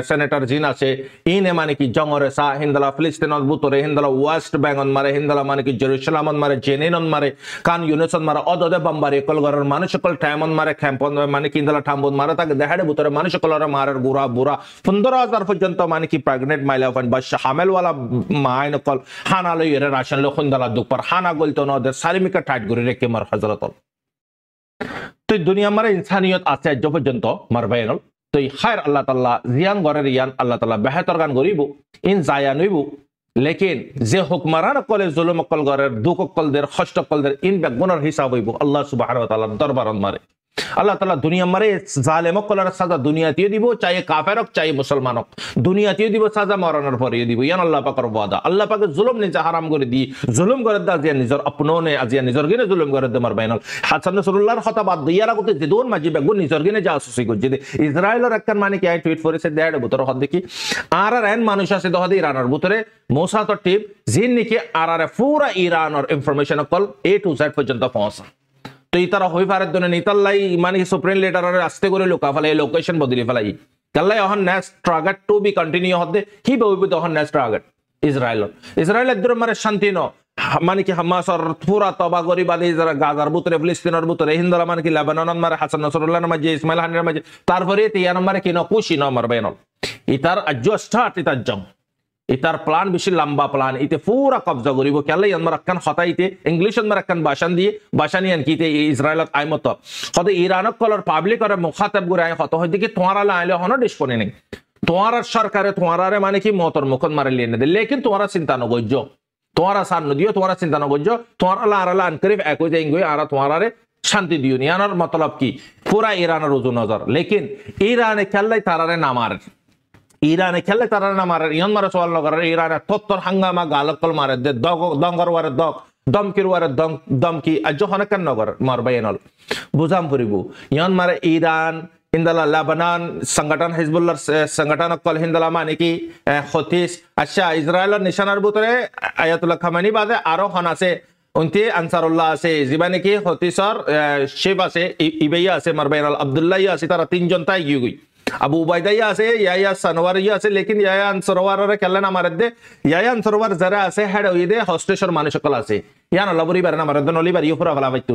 Speaker 1: সেনেটর জিন আছে ইনে মানে কি জঙ্গরে সা হিন্দালা ফিলিস্তিনত বুতরে হিন্দালা ওয়েস্ট বেঙ্গন মারে হিন্দালা মানে কি জেরুসালামন মারে জেনিনন মারে কান ইউনিসন মারে অদদে বাম্বারে কল ঘরের মানুষ সকল টাইমন মারে ক্যাম্পন মানে কি হিন্দালা ঠাম্বন মারে তাকে দেখাড়ে বুতরে মানুষ সকলের মারের গুড়া বুড়া 15,000 পর্যন্ত মানে কি প্রেগনেন্ট মাইলা ফান বা হামেলওয়ালা মাইন কল হানা লই এর রাশন লো হিন্দালা দুপার হানা গলতো নদের সালিমিকা টাইট করে রেখে মার হযরতল তো দুনিয়া মারে ইনসানিয়ত আছে আজ পর্যন্ত মারবাইনল তো খায়ের আল্লাহ তাআলা জিয়ান গরের ইয়ান আল্লাহ তাআলা বেহতর গান করিব ইন জায়া নইব লেকিন যে হুকমারান কলে জুলুম কল গরের দুঃখ কলদের কষ্ট কলদের ইন বেগুনের হিসাব হইব আল্লাহ সুবহানাহু ওয়া তাআলার দরবারত মারে আল্লাহ তাআলা দুনিয়া মারে জালেম কলের সাজা দুনিয়াতেও দিব চাই কাফেরক চাই মুসলমানক দুনিয়াতেও দিব সাজা মরণের পরে দিব ইয়ান আল্লাহ পাকের ওয়াদা আল্লাহ পাকে জুলুম নিজে হারাম করে দি জুলুম করে দা জিয়া নিজর আপননে আজিয়া নিজর গিনে জুলুম করে দে মারবাইনল হাসান রাসূলুল্লাহর কথা বাদ দিয়া রাখতে যেদুন মাজি বেগুন নিজর গিনে জাসুসি করছে ইসরায়েলের একখান মানে কি আই টুইট করেছে দেড় বুতর হদ দেখি আর এন মানুষ আছে দহদি ইরানের বুতরে মোসাদ টিপ জিন নিকে আর পুরা ইরানের information call A to Z পর্যন্ত পৌঁছা তো ইতারা হই পারে দনে নিতাল্লাই মানে সুপ্রিম লিডারের আস্তে করে লোকা ফেলে লোকেশন বদলি ফেলাই কাল্লাই এখন next target to be continue হতে কি বইব তখন নেক্সট টার্গেট ইসরায়েল একদম মানে শান্তি ন মানে কি হামাসর পুরা তবা করি বাদে যারা গাজার বুতরে ফিলিস্তিনের বুতরে হিন্দলা মানে কি লেবানন মারে হাসান নাসরুল্লাহর মাঝে ইসমাইল হানির মাঝে তারপরে তিয়ান মারে কি ন খুশি ন মারবেনল ইতার আজ স্টার্ট ইতার জং ইতার প্ল্যান বেশি লম্বা প্ল্যান ইতে পুরা কবজা করিব কেলাই আমরা একখান হতাইতে ইংলিশ আমরা একখান ভাষণ দিয়ে ভাষণ ইয়ান কিতে ইসরায়েলত আইমত হতে ইরানক কলর পাবলিক আর মুখাতাব করে আই হত হইতে কি তোমারা আইলে হন ডিসপনি নেই তোমার সরকারে তোমারে মানে কি মতর মুখন মারে লিয়ে দে লেকিন তোমারা চিন্তা নগজ্য তোমারা সান নদিও তোমারা চিন্তা নগজ্য তোমারা আরালা আনকরিফ একই যাইঙ্গই আর তোমারে শান্তি দিও নি আনার মতলব কি পুরা ইরানের রুজু নজর লেকিন ইরানে খেললাই তারারে নামার ইরানে খেলে তারা না মারে ইয়ন মারে সওয়াল নগর ইরানে তত্তর হাঙ্গামা গালকল মারে দে দঙ্গর ওয়ারে দমকির ওয়ারে দমকি আজ হনকান নগর মারবাইনল বুঝাম পরিবু ইয়ন মারে ইরান হিন্দালা লেবানন সংগঠন হিজবুল্লাহর সংগঠন কল হিন্দালা মানে কি হতিস আচ্ছা ইসরায়েলের নিশানার ভিতরে আয়াতুল্লাহ খামেনি বাদে আরো হন আছে উনতি আনসারুল্লাহ আছে জিবানি কি হতিসর শিব আছে ইবাইয়া আছে মারবাইনল আব্দুল্লাহ আছে তারা তিনজন তাই গই আবু উবাইদা আছে ইয়ায়া সানওয়ার আছে লেকিন ইয়ায়া আনসারওয়ারের খেলেন আমার দে ইয়ায়া আনসারওয়ার যারা আছে হেড ওই দে হস্টেশন মানুষ সকল আছে ইয়ান লবরি বারে আমার দে নলি বারি পুরা ফলা বাইতো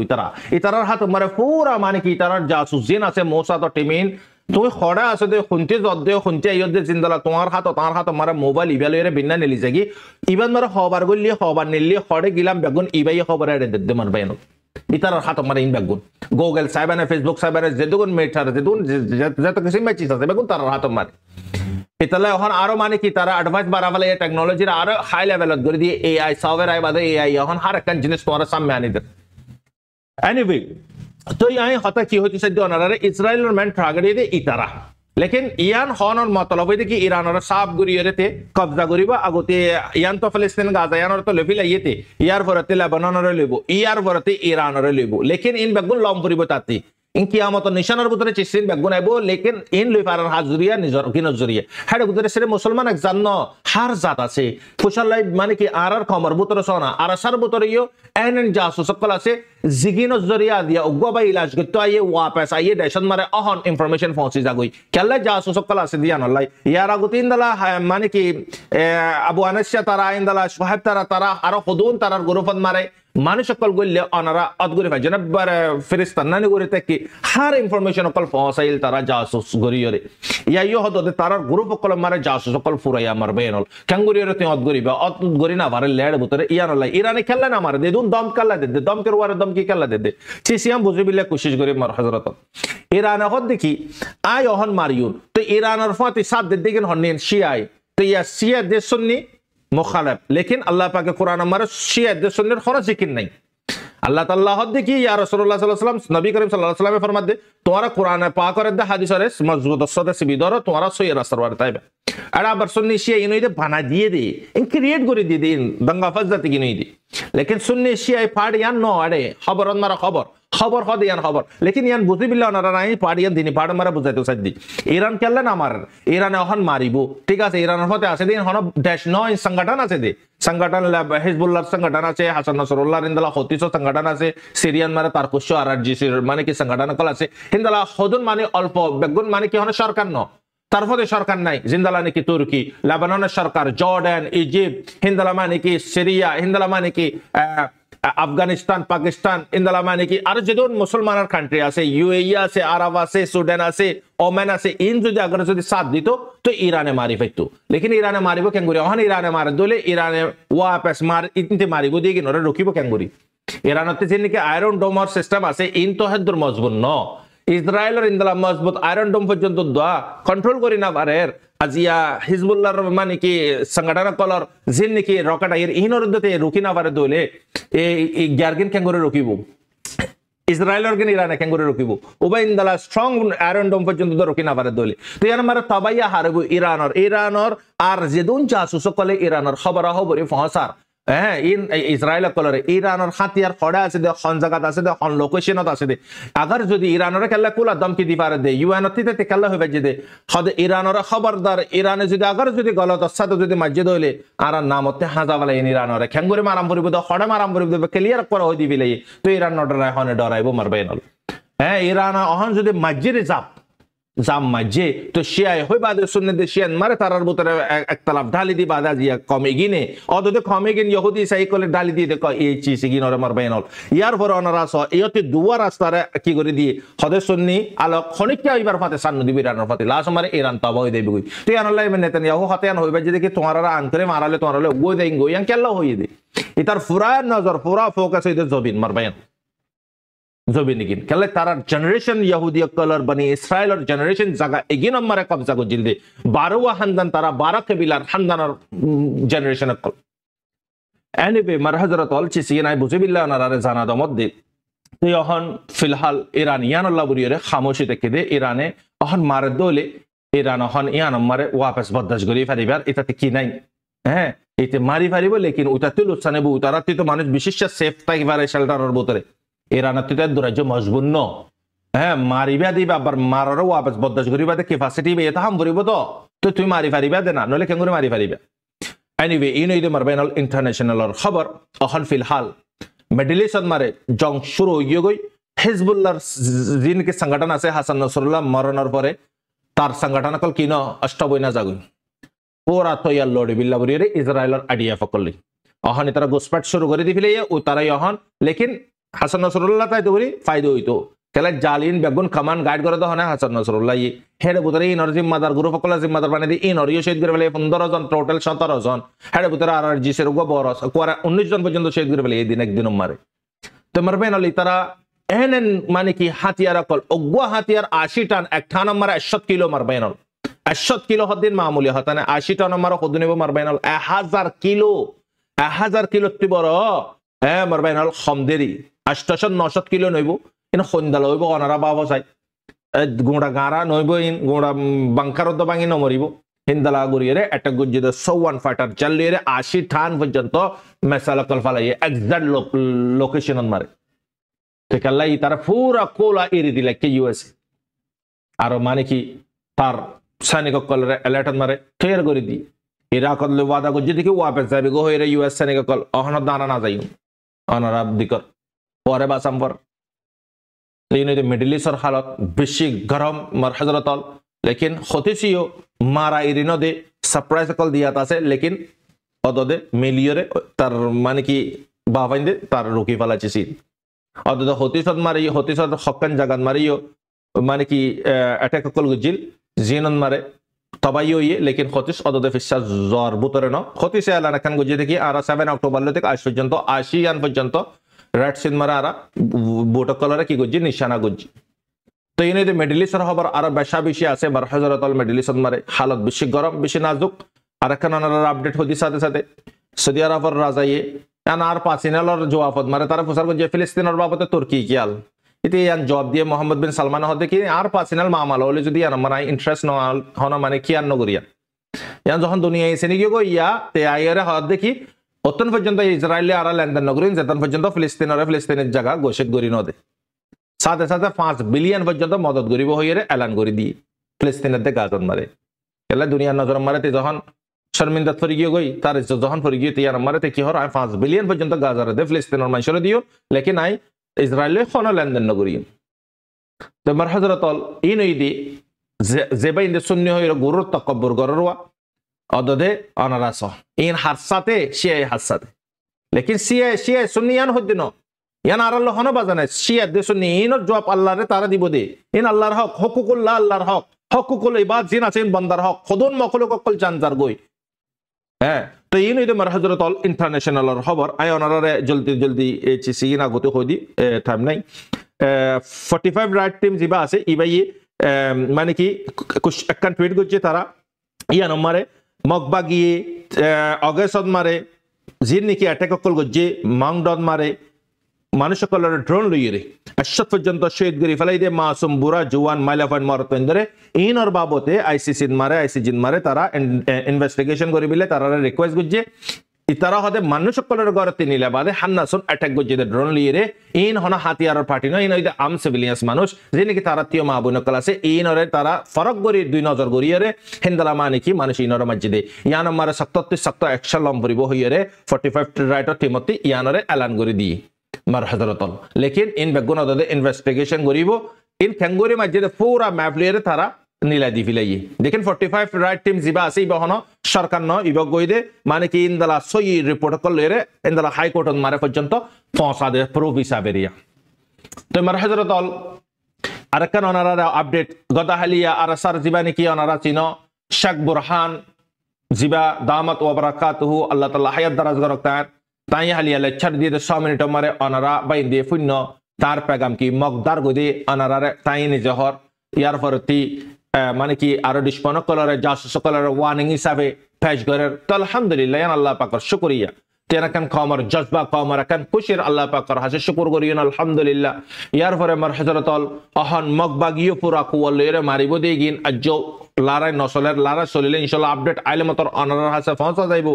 Speaker 1: ইতারার হাত মারে পুরা মানে কি ইতারার জাসুস জিন আছে মোসাদ টিমিন তুমি খড়া আছে দে খুনতে জদে খুনতে আইদে জিন্দালা তোমার হাত তার হাত মারে মোবাইল ইবালরে বিন্না নেলি যাগি ইবান মারে খবর গলি খবর নিলি খড়ে গিলাম বেগুন ইবাই খবর এর দে মার বাইন ইতারার হাত মারে ইন বেগুন গুগল সাইবানে ফেসবুক সাইবানে যেদুন মেটার যেদুন যত কিছু ম্যাচিস আছে বেগুন তার হাত মারে ইতালে এখন আরো মানে কি তারা অ্যাডভান্স বাড়াবলে এই টেকনোলজির আরো হাই লেভেলত করে দিয়ে এআই সফটওয়্যার আই বাদে এআই এখন হর একটা জিনিস তোমার সামনে আনি দে এনিওয়ে তো ইয়াই হতা কি হইছে দনারে ইসরায়েলের মেন টার্গেট দে ইতারা লেকিন ইয়ান হনর মতলব হইতে কি ইরানের সাব গরিয়রেতে কবজা করিব আগতে ইয়ান তো ফিলিস্তিন গাজা ইয়ানর তো লফিলা ইয়েতে ইয়ার পরতে লেবাননের লইব ইয়ার পরতে ইরানের লইব লেকিন ইন বেগুন লম পরিব তাতি ইন কিয়ামত নিশানার ভিতরে চিসিন বেগুন আইবো লেকিন ইন লই পারার হাজরিয়া নিজর কিনর জরিয়া হাড়ে ভিতরে সেরে মুসলমান এক জান্ন হার জাত আছে ফুসালাই মানে কি আর খমর ভিতরে সোনা আর সার ভিতরে ইও এন জাসু সকল আছে জিগিনর জরিয়া দিয়া উগবা ইলাজ করতে আইয়ে ওয়াপাস আইয়ে দেশন মারে অহন ইনফরমেশন পৌঁছে যাগই কেল্লা জাসু সকল আছে দিয়া নলাই ইয়ার আগুতিন দলা মানে কি আবু আনাসিয়া তারা ইনদালা সোহাব তারা আরো হদুন তারার গ্রুপত মারে মানুষ সকল গল্লে অনারা অদগুরি ভাই জনাব ফেরেশতা নানি করে থেকে হার ইনফরমেশন সকল পৌঁছাইল তারা জাসুস গরিয়রে ইয়াইও হদতে তারার গ্রুপ সকল মারে জাসুস সকল ফুরাইয়া মারবে নল কাঙ্গুরিয়রে তুই অদগুরি বা অদগুরি না ভারে লেড ভিতরে ইয়ান লাই ইরানে খেললে না মারে দেদুন দম কাল্লা দে দম কে ওয়ারে দম কি কাল্লা দে সিসিয়াম বুঝিবিলে কোশিশ করি মার হযরত ইরানে হদ দেখি আই অহন মারিউন তো ইরানের ফাতি সাদ দিকেন হনিন শিয়াই তো ইয়া শিয়া দেশ সুন্নি মুখালেফ लेकिन अल्लाह पाक के कुरान हमारे शिया दे सुन्नत खरा जिकिर नहीं अल्लाह ताला हद देखी या रसूलुल्लाह सल्लल्लाहु अलैहि वसल्लम नबी करीम सल्लल्लाहु अलैहि वसल्लम फरमा दे तुम्हारा कुरान पाक और दे हदीस रे मजबूत सद से बिदर तुम्हारा सही रास्ता वर ताइबे अड़ा बर सुन्नी शिया इनो दे बना दिए दे इन क्रिएट कर दिए दे दंगा फजत की नहीं दी लेकिन सुन्नी शिया पाड़ या नो अड़े खबर मारा खबर हद यान खबर लेकिन यान बुझी बिल्ला ओनारा নাই পাড়িয়ান দিনি পাড় মারা বুঝাইতো সাইদি ইরান কেল্লা না মার ইরান এখন মারিবো ঠিক আছে ইরানের হতে আছে দিন হন দেশ নয় সংগঠন আছে দে সংগঠন হিজবুল্লাহর সংগঠন আছে হাসান নাসরুল্লাহ ইনদালা হতিসো সংগঠন আছে সিরিয়ান মারে তারকুশ আরজিসির মানে কি সংগঠন কল আছে ইনদালা হদুন মানে অল্প বেগুন মানে কি হন সরকার ন তারপরে সরকার নাই জিন্দালা নাকি তুর্কি লেবাননের সরকার জর্ডান ইজিপ্ট হিন্দালা মানে কি সিরিয়া হিন্দালা মানে কি আফগানিস্তান পাকিস্তান ইন্দালা মানে কি আর যেদন মুসলমানের কান্ট্রি আছে ইউএই আছে আরব আছে সুদান আছে ওমান আছে ইন যদি আগে যদি সাথ দিত তো ইরানে মারি ফেলতো লেকিন ইরানে মারিব কেঙ্গুরি অহন ইরানে মারে দলে ইরানে ওয়াপাস মার ইনতে মারিব দিয়ে কি নরে রকিব কেঙ্গুরি ইরানতে যে নাকি আয়রন ডোমার সিস্টেম আছে ইন তো হেদুর মজবুত ন ইসরায়েলের ইন্দালা মজবুত আয়রন ডোম পর্যন্ত দোয়া কন্ট্রোল করি না পারের আজিয়া হিজবুল্লাহর মানে কি সংগঠন কলর জিন নাকি রকেট আইর ইনর দতে রুকি না পারে দলে এই গ্যারগিন কেঙ্গুরি রকিব ইসরায়েলের গেন ইরানে কেঙ্গুরি রকিব ওবা ইন্দালা স্ট্রং আয়রন ডোম পর্যন্ত রকি না পারে দলে তো ইয়ার মারে তাবাইয়া হারবো ইরানর আর যেদুন জাসুস কলে ইরানর খবর খবরে পৌঁছার হ্যাঁ ইন ইসরায়েল কলরে ইরানের হাতিয়ার খড়া আছে দে খন জায়গাত আছে দে খন লোকেশনত আছে দে আগার যদি ইরানের কেল্লা কুলা দমকি দি পারে দে ইউএনতে তে কেল্লা হবে যে দে খদ ইরানের খবরদার ইরানে যদি আগার যদি গলত সাথে যদি মসজিদ হইলে আর নামতে হাজাবালা ইন ইরানের খেঙ্গুরি মারাম পরিব দে খড়া মারাম পরিব দে ক্লিয়ার করে হই দিবিলে তো ইরান নডরাই হনে ডরাইবো মারবে নল হ্যাঁ ইরান অহন যদি মসজিদে জাম মাঝে তো শিয়ায় হই বাদে সুন্নতে শিয়ান মারে তারার ভিতরে একতলাফ ঢালি দি বাদা জিয়া কমে গিনে অদতে কমে গিন ইহুদি সাই কলে ঢালি দি দে এই চিজ গিন ওরে মারবে নল ইয়ার পর অনারা স ইয়তে দুয়া রাস্তারে কি করে দিয়ে হদে সুন্নি আলো খনিকা ইবার ফাতে সান্ন দিবি ইরানের ফাতে লাশ মারে ইরান তাবা হই দেবি তো ইয়ানুল্লাহ ইবনে নেতানিয়াহু হাতিয়ান হইবা যে কি তোমারা আন করে মারালে তোমারা গই দেই গই ইয়ান কেল্লা হই দে ইতার ফুরা নজর ফুরা ফোকাস হইতে জবিন মারবে জবিন গিন কেলে তারা জেনারেশন ইহুদিয়া কলর বনি ইসরায়েল আর জেনারেশন জায়গা এগিন আমারে কবজা কো জিলদে 12 খানদান তারা 12 কবিলার খানদানের জেনারেশন কল এনিবে মার হযরত আল চিসি নাই বুঝিবিল্লাহ নারে জানা দমদ্দে তো এখন ফিলহাল ইরানিয়ান আল্লাহ বুরিয়ে খামোশি দেখে দে ইরানে এখন মারে দলে ইরান এখন ইয়ান মারে ওয়াপস বদদাশ করি ফারিবার এটাতে কি নাই হ্যাঁ এতে মারি ফারিব লেকিন উতাতে লুসানে বউ তারাতে তো মানুষ বিশেষ সেফ থাকবারে শেল্টারের ভিতরে ইরানত দুরাজ্য মজবুত ন হ্যাঁ মারিবা দিবা আবার মারারও ওয়াপস বদদাশ করিবা দে ক্যাপাসিটি বে এটা হাম করিব তো তুই মারি ফারিবা দে না নলে কেঙ্গুরি মারি ফারিবা এনিওয়ে ইনইদে মারবেনাল ইন্টারন্যাশনাল খবর এখন ফিলহাল মিডল ইস্ট মারে জং শুরু হয়ে গই হিজবুল্লাহর জিনকে সংগঠন আছে হাসান নাসরুল্লাহ মরণের পরে তার সংগঠন কল কিন অষ্টবই না জাগুই পুরা তৈয়ার লড়ি বিল্লা বরিয়ে ইসরায়েলের আইডিয়া ফকলি এখন তারা গোসপাট শুরু করে দিলে ও তারাই এখন লেকিন হাসান নাসরুল্লাহ তাই তৈরি ফায়দা হইতো কেলে জালিন বেগুন কামান গাইড করে তো হয় হাসান নাসরুল্লাহ হেডে ভিতরে ইনর জিম্মাদার গ্রুপ সকল জিম্মাদার বানিয়ে দিয়ে ইনরিও শহীদ করে ফেলে 15 জন টোটাল 17 জন হেডে ভিতরে আর জিসের বড় 19 জন পর্যন্ত শহীদ করে ফেলে এই দিন একদিন মারে তো মারবেন আলী তারা এন মানে কি হাতিয়ার কল অগুয়া হাতিয়ার 80 টন এক ঠান মারা 100 কিলো মারবেন 100 কিলো হদিন মামুলি হতানে 80 টন মারা কত নেব মারবেন 1000 কিলো 1000 কিলো তি বড় মারবেন খমদেরি 800-900 কিলো নইব ইন খন্দাল হইব অনারা বাবা চাই গোড়া গাঁরা নইব ইন গোড়া বাংকারত ভাঙি নমরিব হিন্দালা গড়িয়ে একটা গুজিত 101 ফাইটার চালিয়ে 80 ঠান পর্যন্ত মেসালা কল ফালাই এক্সাক্ট লোকেশন মারে তো কাল্লাই তারা পুরা কোলা এরি দিলে কে ইউএসএ আর মানে কি তার সৈনিক কলরে অ্যালার্ট মারে তৈরি করে দি ইরাকত লে ওয়াদা করছে দেখি ওয়াপেস যাবে গো হইরে ইউএস সৈনিক কল অহন দানা না যাই অনারাব দিকর পরে বাসাম পর এই মিডল ইস্টর হালত বেশি গরম মার হজরতল লেকিন হতেছিও মারা ইরিনো দে সারপ্রাইজ কল দিয়াত আছে লেকিন অদদে মিলিয়রে তার মানে কি বাবাইন্দে তার রুকি ফেলাছে সিন অদদে হতিসদ মারি হতিসদ হকান জাগান মারিও মানে কি অ্যাটাক কল গুজিল জিনন মারে তবাইও ইয়ে লেকিন হতিস অদদে ফিসা জ্বর বুতরে ন হতিসে আলান এখন গুজি দেখি আর 7 অক্টোবর থেকে আজ পর্যন্ত 80 ইয়ান পর্যন্ত রেড সিন মারা আর বুট কলরে কি গুজি নিশানা গুজি তো এই নিয়ে মিডল ইস্টর হবার আর বেশি আছে বার হজরতল মিডল ইস্ট মারে হালত বেশি গরম বেশি নাজুক আর এখন ওনারা আপডেট হদি সাথে সাথে সৌদি আরবের রাজাইয়ে আর পাসিনালর জওয়াফত মারে তারা ফুসার যে ফিলিস্তিনের বাবতে তুর্কি কিয়াল এতে ইয়ান জবাব দিয়ে মোহাম্মদ বিন সালমান হতে কি আর পাসিনাল মামাল হলে যদি ইয়ান মানে ইন্টারেস্ট ন হন মানে কিয়ান নগরিয়া ইয়ান যখন দুনিয়া এসে নিয়ে গো ইয়া তে আইয়ারে হদ দেখি অতন পর্যন্ত ইসরায়েলে আর লেনদেন নগরিন যেতন পর্যন্ত ফিলিস্তিনের জায়গা ঘোষিত করি নদে সাথে সাথে 5 বিলিয়ন পর্যন্ত মদত করিব হইয়ে এলান করে দিয়ে ফিলিস্তিনের দিকে গাজন মারে এলা দুনিয়ার নজর মারে তে যখন শর্মিন্দাত ফরি গিয়ে গই তার যখন ফরি গিয়ে তিয়ার মারে তে কি হর 5 বিলিয়ন পর্যন্ত গাজারে দে ফিলিস্তিনের মানুষের দিও লেকিন আই ইসরায়েলে কোনো লেনদেন নগরি তো মার হযরতল ইন ইদি জেবাই ইন সুন্নি হইর গুরুর তাকাব্বুর গররওয়া অদদে অনারাস ইন হাসাতে শিয়া হাসাতে লেকিন শিয়া সুন্নিয়ান হদিন ইয়ান আর আল্লাহ হন বাজানে শিয়া দে সুন্নি ইনর জবাব আল্লাহরে তারা দিব দে ইন আল্লাহর হক হুকুকুল্লাহ আল্লাহর হক হকুকুল ইবাদ জিন আছেন বান্দার হক খুদুন মখলুক কল জানজার গই হ্যাঁ তো ইন ইদে মার হযরতল ইন্টারন্যাশনাল খবর আই অনারে জলদি এইচসি না গতে হদি টাইম নাই 45 রাইট টিম জিবা আছে ইবাই মানে কি একখান টুইট করছে তারা ইয়ান মারে মকবা গিয়ে অগেসদ মারে জিন নাকি অ্যাটাক কল গজ্জে মাংডন মারে মানুষ সকলের ড্রোন লইয়ে 80 পর্যন্ত শহীদ গরি ফেলাই দিয়ে মাসুম বুড়া জওয়ান মাইলাফান মারতেন ধরে ইনর বাবতে আইসিজিন মারে তারা ইনভেস্টিগেশন করি বিলে তারা রিকোয়েস্ট করছে ইতারা হতে মানুষ সকলের ঘরতে নিলে বাদে হান্নাসুন অ্যাটাক করছে ড্রোন লিয়ে রে ইন হন হাতিয়ার পার্টি নয় ইন হইতে আম সিভিলিয়ান্স মানুষ যে নাকি তারা তিয় মা বোনকল আছে ইনরে তারা ফরক গরি দুই নজর গরিয়ে রে হিন্দালা মানে কি মানুষ ইনর মসজিদে ইয়ান মারে শক্ত অ্যাকশন লম ভরিব হইয়ে রে 45 রাইটর টিমতি ইয়ানরে এলান করে দিয়ে মার হযরতল লেকিন ইন বেগুন দে ইনভেস্টিগেশন করিব ইন খেঙ্গুরি মসজিদে পুরা ম্যাপ লিয়ে তারা নীলা দি ফিলাই দেখেন 45 রাইট টিম জিবা আছে ইবহন সরকার ন ইব গইদে মানে কি ইনদালা সই রিপোর্ট করলে ইনদালা হাই কোর্ট মারে পর্যন্ত পৌঁছা দে প্রুফ হিসাবেরিয়া তো মার হযরতল আরেকখান ওনারা আপডেট গদাহালিয়া আর সার জিবা নাকি ওনারা চিনো শেখ বুরহান জিবা দামাত ওয়া বারাকাতুহু আল্লাহ তাআলা হায়াত দারাজ গরকতার তাই হালিয়া লেকচার দিয়ে 100 মিনিট মারে অনারা বাইন দিয়ে শূন্য তার পেগাম কি মকদার গদি অনারারে তাই নিজে হর ইয়ার পরতি মানে কি আরো ডিসপন কলরে জাসুস কলরে ওয়ার্নিং হিসাবে পেশ করার তো আলহামদুলিল্লাহ আল্লাহ পাকের শুকরিয়া তেরা কান কমর জজবা কমর কান খুশির আল্লাহ পাকের হাসে শুকর করিয়েন আলহামদুলিল্লাহ ইয়ার পরে মার হযরতল অহন মকবাগিও পুরা কুওয়ালেরে মারিব দেগিন আজ লারাই নসলের লারা চলিলে ইনশাআল্লাহ আপডেট আইলে মতর অনারার হাসে পৌঁছা যাইব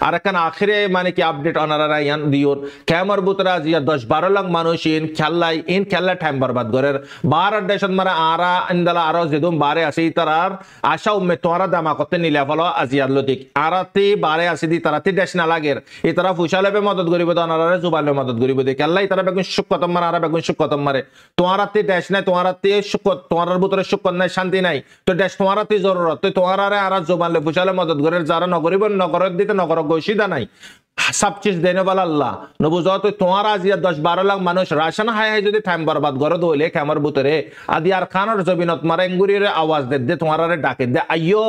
Speaker 1: আর এখন আখিরে মানে কি আপডেট অনারার ইয়ান দিওর ক্যামর বুতরা জিয়া 10-12 লাখ মানুষ ইন খেলা টাইম বরবাদ করের 12 দেশত মারা আরা ইনদালা আরো যেদম বারে আছে তারার আশা উম্মে তোরা দামা করতে নিলে ফলো আজিয়ার লতিক আরাতে বারে আছে দি তারাতে দেশ না লাগের এই তারা ফুসালেবে মদত করিব অনারারে জুবালে মদত করিব দে আল্লাহ তারা বেগুন শুকতম মারা আরা বেগুন শুকতম মারে তোরাতে দেশ নাই তোরাতে শুক তোরার বুতরে শুক নাই শান্তি নাই তো দেশ তোরাতে জরুরত তোয়ারে আর জোবানলে ফুসালে মদত করে যারা নগরিব নগরের দিতে নগর গৈসিদা নাই সব চিজ দেনে বল আল্লাহ নবুজো তো তোমার আজ 10-12 লাখ মানুষ রাশন হাই যদি টাইম বরবাদ করে দইলে খেমার বুতরে আদি আর খানের জমিনত মারেঙ্গুরির আওয়াজ দে তোমারে ডাকে দে আইয়ো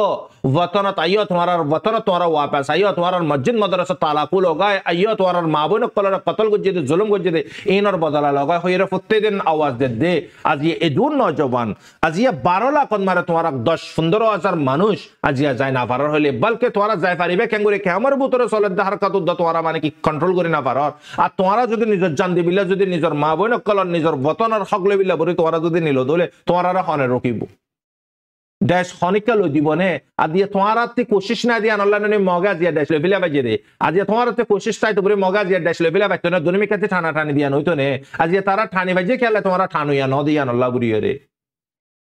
Speaker 1: वतनत आइयो तुम्हारा वतन तुम्हारा वापस आइयो तुम्हारा मस्जिद मदरसा तालाकुल होगा आइयो तुम्हारा माबून कलर कत्ल गुज्जे दे जुल्म गुज्जे दे इन और बदला लगा हो ये फुत्ते दिन आवाज दे आज ये एदून नौजवान आज ये 12 लाख मारे तुम्हारा 10-15,000 মানুষ आज ये जाय ना पारार হইলে বলকে তোমারা যাই পারিবে কেঙ্গুরি কেমর ভিতরে চলে হারকাত তোমারা মানে কি কন্ট্রোল করি না পারার আর তোমারা যদি নিজের জান দিবিলা যদি নিজের মা বোন কলর নিজের বতনের হক লবিলা বরি তোমারা যদি নিল দলে তোমারা হনে রকিব দেশ খনিকা লই দিবনে আদিয়ে তোমার হাতে কোশিশ না দিয়া আল্লাহ নে মগা দিয়া দেশ লই ফেলা বাজে রে আজিয়ে তোমার হাতে কোশিশ তাই তো করে মগা দিয়া দেশ লই ফেলা বাইতো না দুনিমি কাছে ঠানা ঠানি দিয়া নইতো নে আজিয়ে তারা ঠানি বাজে খেলে তোমারা ঠানুয়া ন দিয়া আল্লাহ বুড়িয়ে রে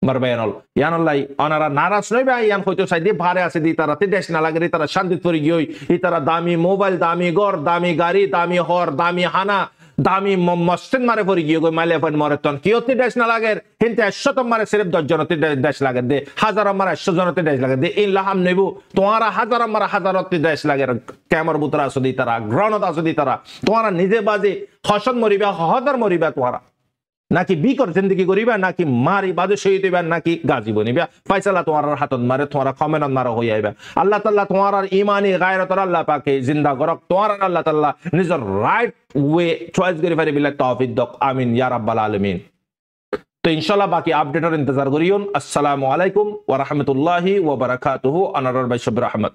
Speaker 1: মারবায়ানল ইয়ানল্লাই অনারা নারাজ নই বা ইয়ান হয়তো সাইডে ভারে আছে দি তারা তে দেশ না লাগে রে তারা শান্তি পরি গই ই তারা দামি মোবাইল দামি ঘর দামি গাড়ি দামি হর দামি হানা দামি মস্তেন মারে পরি গিয়ে গই মাইলে ফন মরতন কিয়তে দেশ না লাগে হিনতে 100 মারে সির্ফ 10 জনতে দেশ লাগে দে হাজার মারে 100 জনতে দেশ লাগে দে ইন লাহাম নেবু তোমারা হাজার মারে হাজারতে দেশ লাগে ক্যামর বুতরা আছে দি তারা গ্রহণত আছে দি তারা তোমারা নিজে বাজে হসন মরিবা হাজার মরিবা তোমারা নাকি বিকর জিন্দগি করিবা নাকি মারি বাদে শহীদ হইবা নাকি গাজী বনিবা ফয়সালা তোমার হাতত মারে তোমার কমেনত মারা হই আইবা আল্লাহ তাআলা তোমার ঈমানি গায়রত আল্লাহ পাকে জিন্দা করক তোমার আল্লাহ তাআলা নিজের রাইট ওয়ে চয়েস করি পারে বিল্লাহ তৌফিক দক আমিন ইয়া রাব্বাল আলামিন তো ইনশাআল্লাহ বাকি আপডেটের ইন্তজার করিউন আসসালামু আলাইকুম ওয়া রাহমাতুল্লাহি ওয়া বারাকাতুহু আনার ভাই শব্বির আহমদ